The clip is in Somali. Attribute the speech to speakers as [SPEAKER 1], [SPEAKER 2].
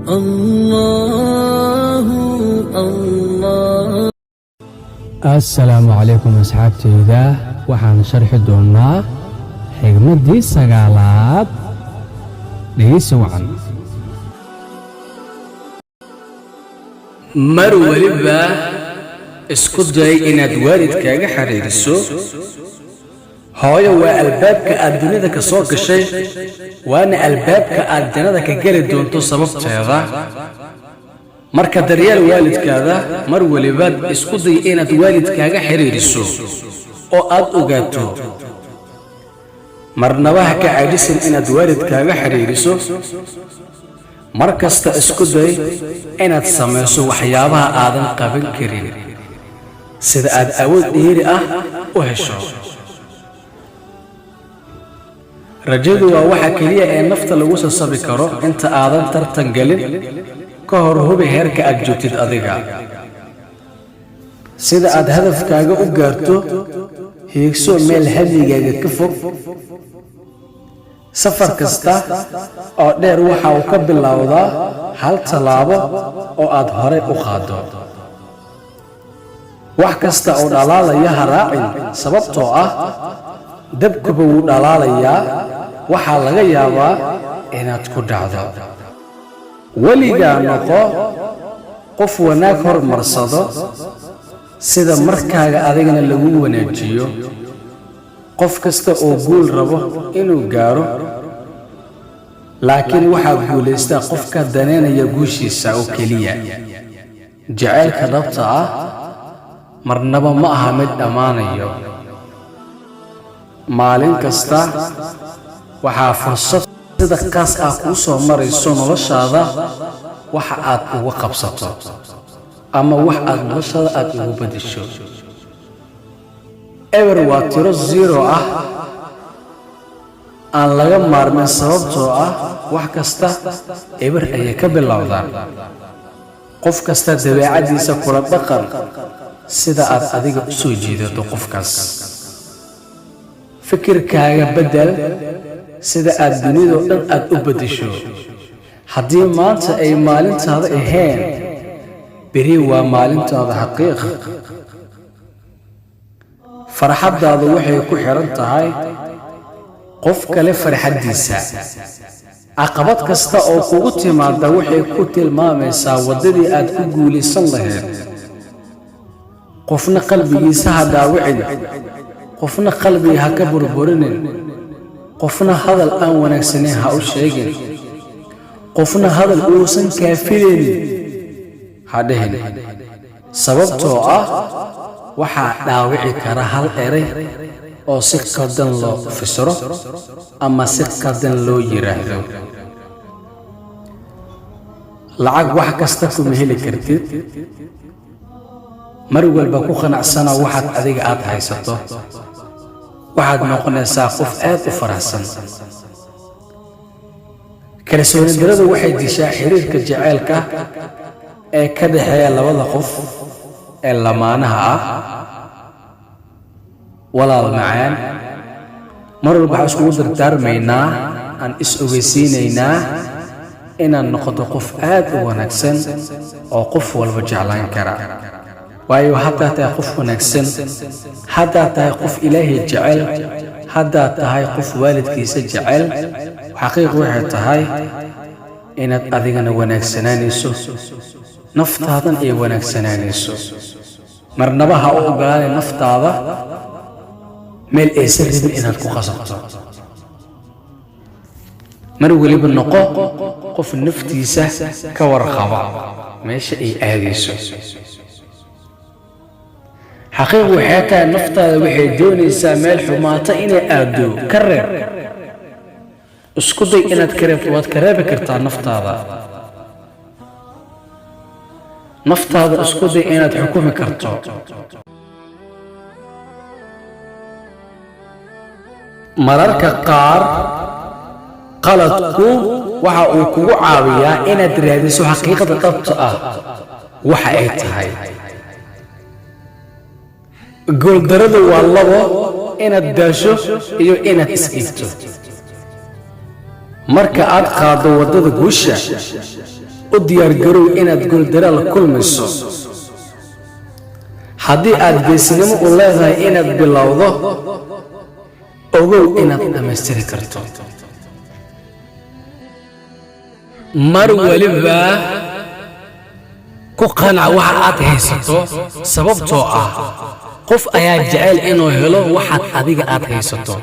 [SPEAKER 1] الله الله.
[SPEAKER 2] السلام عليكم أصحابتي. waxaan sharxi doonaa xigmadii sagaalaad. dhegeysi wacan.
[SPEAKER 3] mar waliba isku day inaad waalidkaaga xiriiriso. hooyo waa albaabka aad dunida ka soo gashay, waana albaabka aad jannada ka geli doonto sababteeda. marka daryeel waalidkaada, mar waliba isku day inaad waalidkaaga xiriiriso oo aad ogaato. marnaba ha ka caajisin inaad waalidkaaga xiriiriso. mar kasta isku day inaad samayso waxyaabaha aadan qaban karin, sida aad awood dheeri ah u hesho. rajadu waa waxa keliya ee nafta lagu sasabi karo. inta aadan tartan gelin ka hor hubi heerka aad joogtid adiga. sida aad hadafkaaga u gaarto, hiigso meel hadigaaga ka fog. safar kasta oo dheer waxa uu ka bilowdaa hal tallaabo oo aad horey u qaado. wax kasta oo dhalaalaya ha raacin, sababtoo ah dabkuba wuu dhalaalayaa. waxaa laga yaabaa inaad ku dhacdo. weligaa noqo qof wanaag hormarsado, sida markaaga adigana lagu wanaajiyo. qof kasta oo guul rabo inuu gaaro, laakiin waxaa guulaystaa qofka daneynaya guushiisa oo keliya. jacaylka dhabta ah marnaba ma aha mid dhammaanayo. maalin kasta waxaa fursad sida kaas ah kuu soo marayso noloshaada, waxa aad uga qabsato ama wax aad noloshaada aad ugu beddesho. eber waa tiro zero ah, aan laga maarmin, sababtoo ah wax kasta eber ayay ka bilowdaan. qof kasta dabeecaddiisa kula dhaqan sida aad adiga u soo jiidato qofkaas. fikirkaaga beddel sida aad dunidoo dhan aad u beddesho. haddii maanta ay maalintaada ahayn, beri waa maalintaada xaqiiq. farxaddaadu waxay ku xiran tahay qof kale farxaddiisa. caqabad kasta oo kugu timaada waxay ku tilmaamaysaa waddadii aad ku guulaysan lahayd. qofna qalbigiisa ha dhaawicin, qofna qalbiga ha ka burburinin, qofna hadal aan wanaagsanayn ha u sheegin, qofna hadal uusan kaafilaynin ha dhihin, sababtoo ah waxaa dhaawici kara hal eray oo si qaldan loo fasiro ama si qaldan loo yiraahdo. lacag wax kasta kuma heli kartid. mar walba ku qanacsana waxaad adiga aad haysato. waxaad noqonaysaa qof aad u faraxsan. kalsooni darradu waxay dishaa xiriirka jacaylka ee ka dhexeeya labada qof ee lamaanaha ah. walaal macaan, mar walba waxaan iskugu dardaarmaynaa, aan is ogeysiinaynaa inaan noqoto qof aad u wanaagsan oo qof walba jeclaan kara. waayo haddaad tahay qof wanaagsan, haddaad tahay qof ilaahay jecel, haddaad tahay qof waalidkiisa jecel, xaqiiq waxay tahay inaad adigana wanaagsanaanayso, naftaadan ay wanaagsanaanayso. marnaba ha u ogolaanay naftaada meel aysan rabin inaad ku qasabto. mar weliba noqo qof naftiisa ka warqaba meesha ay aadayso. xaqiiq waxay tahay naftaada waxay doonaysaa meel xumaata inay aado. ka reeb. isku day inaad ka reebto. waad ka reebi kartaa naftaada. naftaada isku day inaad xukumi karto. mararka qaar qaladku waxa uu kugu caawiyaa inaad raadiso xaqiiqada dhabta ah waxa ay tahay. guuldarradu waa labo, inaad daasho iyo inaad isdhiibto. marka aad qaaddo waddada guusha, u diyaar garow inaad guuldaro la kulmayso haddii aad geesinimo u leedahay inaad bilowdo ogow inaad dhammaystiri karto mar waliba ku qanac waxa aad haysato sababtoo ah qof ayaa jecel inuu helo waxaad adiga aad haysato